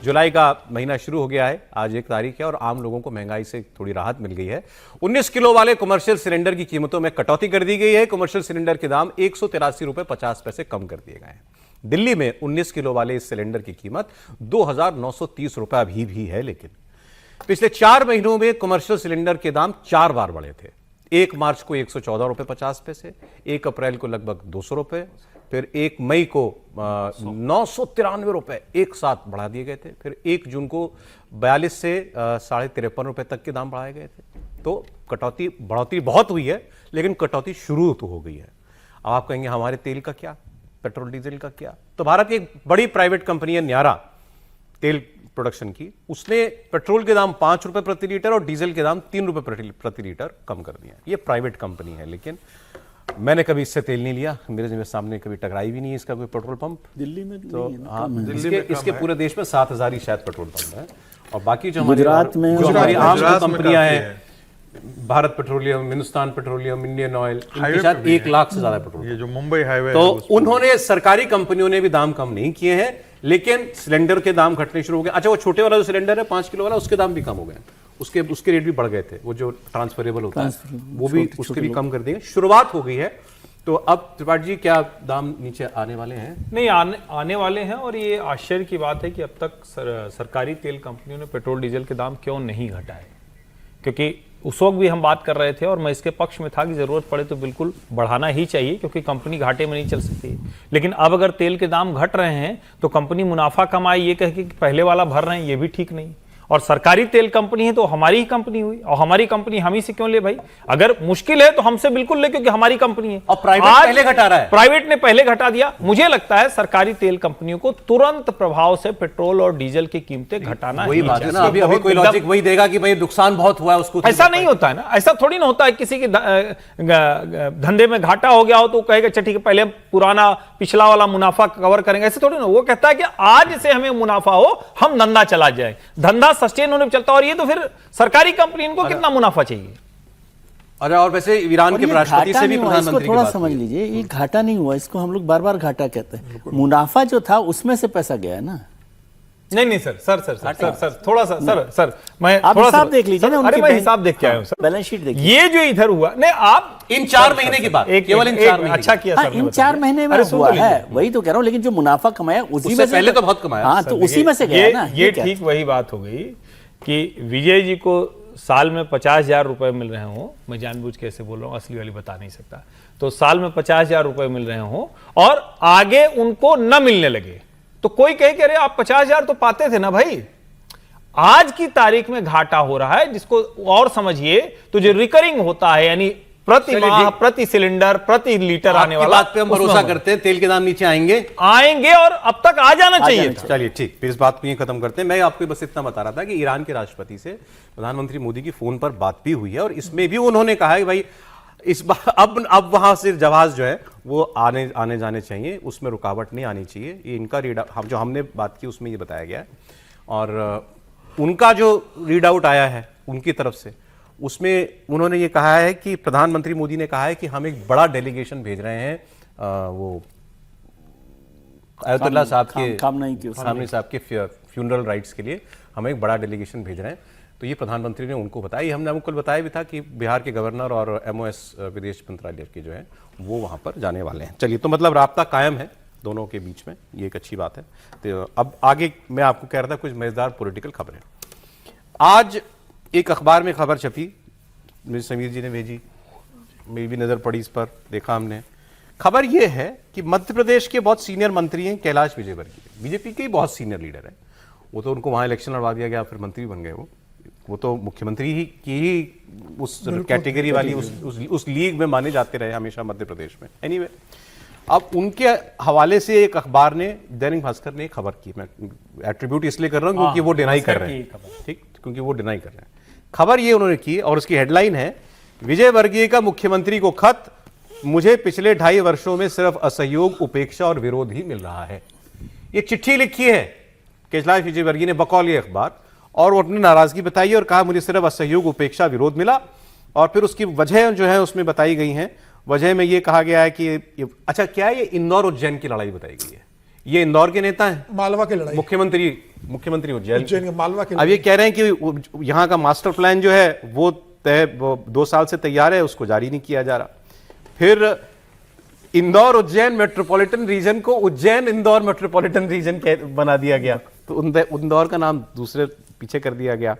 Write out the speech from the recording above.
जुलाई का महीना शुरू हो गया है, आज 1 तारीख है और आम लोगों को महंगाई से थोड़ी राहत मिल गई है। 19 किलो वाले कमर्शियल सिलेंडर की कीमतों में कटौती कर दी गई है। कमर्शियल सिलेंडर के दाम 183 रुपए 50 पैसे कम कर दिए गए हैं। दिल्ली में 19 किलो वाले इस सिलेंडर की कीमत 2,930 रुपए अभी भी है, लेकिन पिछले 4 महीनों में कमर्शियल सिलेंडर के दाम 4 बार बढ़े थे। 1 मार्च को 114 रुपए 50 पैसे, 1 अप्रैल को लगभग 200 रुपए, फिर 1 मई को 993 रुपए एक साथ बढ़ा दिए गए थे। फिर 1 जून को 42 से 53.5 रुपए तक के दाम बढ़ाए गए थे। तो बढ़ोतरी बहुत हुई है, लेकिन कटौती शुरू तो हो गई है। अब आप कहेंगे हमारे तेल का क्या, पेट्रोल डीजल का क्या? तो भारत की एक बड़ी प्राइवेट कंपनी है न्यारा तेल प्रोडक्शन की, उसने पेट्रोल के दाम 5 रुपए प्रति लीटर और डीजल के दाम 3 रुपए प्रति लीटर कम कर दिया। ये प्राइवेट कंपनी है, लेकिन मैंने कभी इससे तेल नहीं लिया, मेरे सामने कभी टकराई भी नहीं इसका कोई पेट्रोल पंप दिल्ली में। तो इसके पूरे देश में 7,000 ही शायद पेट्रोल पंप है। और बाकी जो गुजरात में हमारी आम कंपनियां हैं, Bharat petroleum, Hindustan petroleum, Indian oil, इनके शायद 1 लाख से ज्यादा पेट्रोल। ये जो मुंबई हाईवे तो उन्होंने, सरकारी कंपनियों ने भी दाम कम नहीं किए हैं, लेकिन सिलेंडर के दाम घटने शुरू हो गए। अच्छा, वो छोटे वाला जो सिलेंडर है 5 किलो वाला, उसके दाम भी कम हो गए, उसके रेट भी बढ़ गए थे। वो जो ट्रांसफरेबल होता है वो भी, उसके भी कम कर देंगे। शुरुआत हो गई है। तो अब त्रिपाठी जी, क्या दाम नीचे आने वाले हैं? नहीं, आने वाले हैं। और ये आश्चर्य की बात है कि अब तक सरकारी तेल कंपनियों ने पेट्रोल डीजल के दाम क्यों नहीं घटाए, क्योंकि उस वक्त भी हम बात कर रहे थे और मैं इसके पक्ष में था कि जरूरत पड़े तो बिल्कुल बढ़ाना ही चाहिए, क्योंकि कंपनी घाटे में नहीं चल सकती। लेकिन अब अगर तेल के दाम घट रहे हैं तो कंपनी मुनाफा कमाए ये कह के कि पहले वाला भर रहे हैं, ये भी ठीक नहीं। और सरकारी तेल कंपनी है तो हमारी ही कंपनी हुई, और हमारी कंपनी हम ही से क्यों ले भाई? अगर मुश्किल है तो हमसे बिल्कुल ले, क्योंकि हमारी कंपनी है। और प्राइवेट पहले घटा रहा है, प्राइवेट ने पहले घटा दिया। मुझे लगता है सरकारी तेल कंपनियों को तुरंत प्रभाव से पेट्रोल और डीजल की कीमतें घटाना वही बात है ना। अभी कोई लॉजिक वही देगा कि भाई नुकसान बहुत हुआ है उसको। ऐसा नहीं होता है ना, ऐसा थोड़ी ना होता है। किसी के धंधे में घाटा हो गया हो तो कहेगा अच्छा ठीक है, पहले पुराना पिछला वाला मुनाफा कवर करेंगे, ऐसे थोड़ी ना। वो कहता है कि आज से हमें मुनाफा हो, हम धंधा चला जाए, धंधा सस्टेन होने चलता। और ये तो फिर सरकारी कंपनी, इनको कितना मुनाफा चाहिए? अरे, और वैसे ईरान के राष्ट्रपति से भी प्रधानमंत्री की थोड़ा बात समझ लीजिए, ये घाटा नहीं हुआ, इसको हम लोग बार बार घाटा कहते हैं। मुनाफा जो था उसमें से पैसा गया है ना। नहीं सर, थोड़ा सा सर मैं आप थोड़ा हिसाब देख लीजिए ना। अरे मैं हिसाब देख के आया हूं सर, बैलेंस शीट देखिए। ये जो इधर हुआ, नहीं आप इन 4 महीने की बात, केवल इन 4 महीने। अच्छा किया सर, इन 4 महीने में हुआ है, वही तो कह रहा हूं। लेकिन जो मुनाफा कमाया उसी में से, पहले तो बहुत कमाया। हाँ, तो उसी में से गया ना। ये ठीक वही बात हो गई कि विजय जी को साल में 50,000 रुपए मिल रहे हो। मैं जानबूझ के ऐसे बोल रहा हूँ, असली वाली बता नहीं सकता। तो साल में 50,000 रुपए मिल रहे हो और आगे उनको न मिलने लगे, तो कोई कहे कि अरे आप 50,000 तो पाते थे ना भाई। आज की तारीख में घाटा हो रहा है, जिसको और समझिए तो जो रिकरिंग होता है, यानी प्रति माह, प्रति सिलेंडर, प्रति लीटर आने वाला, बात पे हम भरोसा करते हैं। तेल के दाम नीचे आएंगे और अब तक आ जाना चाहिए था। चलिए ठीक, फिर इस बात को ये खत्म करते हैं। मैं आपको बस इतना बता रहा था कि ईरान के राष्ट्रपति से प्रधानमंत्री मोदी की फोन पर बात भी हुई है, और इसमें भी उन्होंने कहा है कि भाई इस बार अब वहां से जहाज जो है वो आने जाने चाहिए, उसमें रुकावट नहीं आनी चाहिए। ये इनका जो हमने बात की उसमें ये बताया गया है। और उनका जो रीड आउट आया है उनकी तरफ से, उसमें उन्होंने ये कहा है कि प्रधानमंत्री मोदी ने कहा है कि हम एक बड़ा डेलीगेशन भेज रहे हैं, वो अयतुल्ला साहब के खामनेई साहब के फ्यूनरल राइट्स के लिए हम एक बड़ा डेलीगेशन भेज रहे हैं। तो ये प्रधानमंत्री ने उनको बताया। ये हमने आपको बताया भी था कि बिहार के गवर्नर और MOS विदेश मंत्रालय के जो है वो वहां पर जाने वाले हैं। चलिए, तो मतलब राब्ता कायम है दोनों के बीच में, ये एक अच्छी बात है। तो अब आगे मैं आपको कह रहा था कुछ मजेदार पॉलिटिकल खबरें। आज एक अखबार में खबर छपी, मुझे समीर जी ने भेजी, मेरी भी नजर पड़ी इस पर, देखा हमने। खबर यह है कि मध्य प्रदेश के बहुत सीनियर मंत्री हैं कैलाश विजयवर्गीय, बीजेपी के बहुत सीनियर लीडर हैं। वो तो उनको वहां इलेक्शन लड़वा दिया गया, फिर मंत्री बन गए। वो तो मुख्यमंत्री ही की ही उस कैटेगरी वाली उस लीग में माने जाते रहे हमेशा मध्य प्रदेश में। एनीवे, अब उनके हवाले से एक अखबार ने, दैनिक भास्कर ने एक खबर की, मैं एट्रीब्यूट इसलिए कर रहा हूं क्योंकि वो डिनाई कर रहे हैं, ठीक, क्योंकि वो डिनाई कर रहे हैं। खबर ये उन्होंने की और उसकी हेडलाइन है, विजयवर्गीय का मुख्यमंत्री को खत, मुझे पिछले 2.5 वर्षों में सिर्फ असहयोग, उपेक्षा और विरोध ही मिल रहा है। ये चिट्ठी लिखी है कैलाश विजयवर्गीय ने बकौल ये अखबार, और वो अपनी नाराजगी बताई और कहा मुझे सिर्फ असहयोग, उपेक्षा, विरोध मिला। और फिर उसकी वजह जो है उसमें बताई गई हैं। वजह में ये कहा गया है कि अच्छा, क्या ये इंदौर उज्जैन की लड़ाई बताई गई है। ये इंदौर के नेता हैं, मालवा की लड़ाई, मुख्यमंत्री उज्जैन उज्जैन के मालवा की अब ये कह रहे हैं कि यहाँ का मास्टर प्लान जो है वो 2 साल से तैयार है, उसको जारी नहीं किया जा रहा। फिर इंदौर उज्जैन मेट्रोपॉलिटन रीजन को उज्जैन इंदौर मेट्रोपॉलिटन रीजन बना दिया गया, तो इंदौर का नाम दूसरे पीछे कर दिया गया।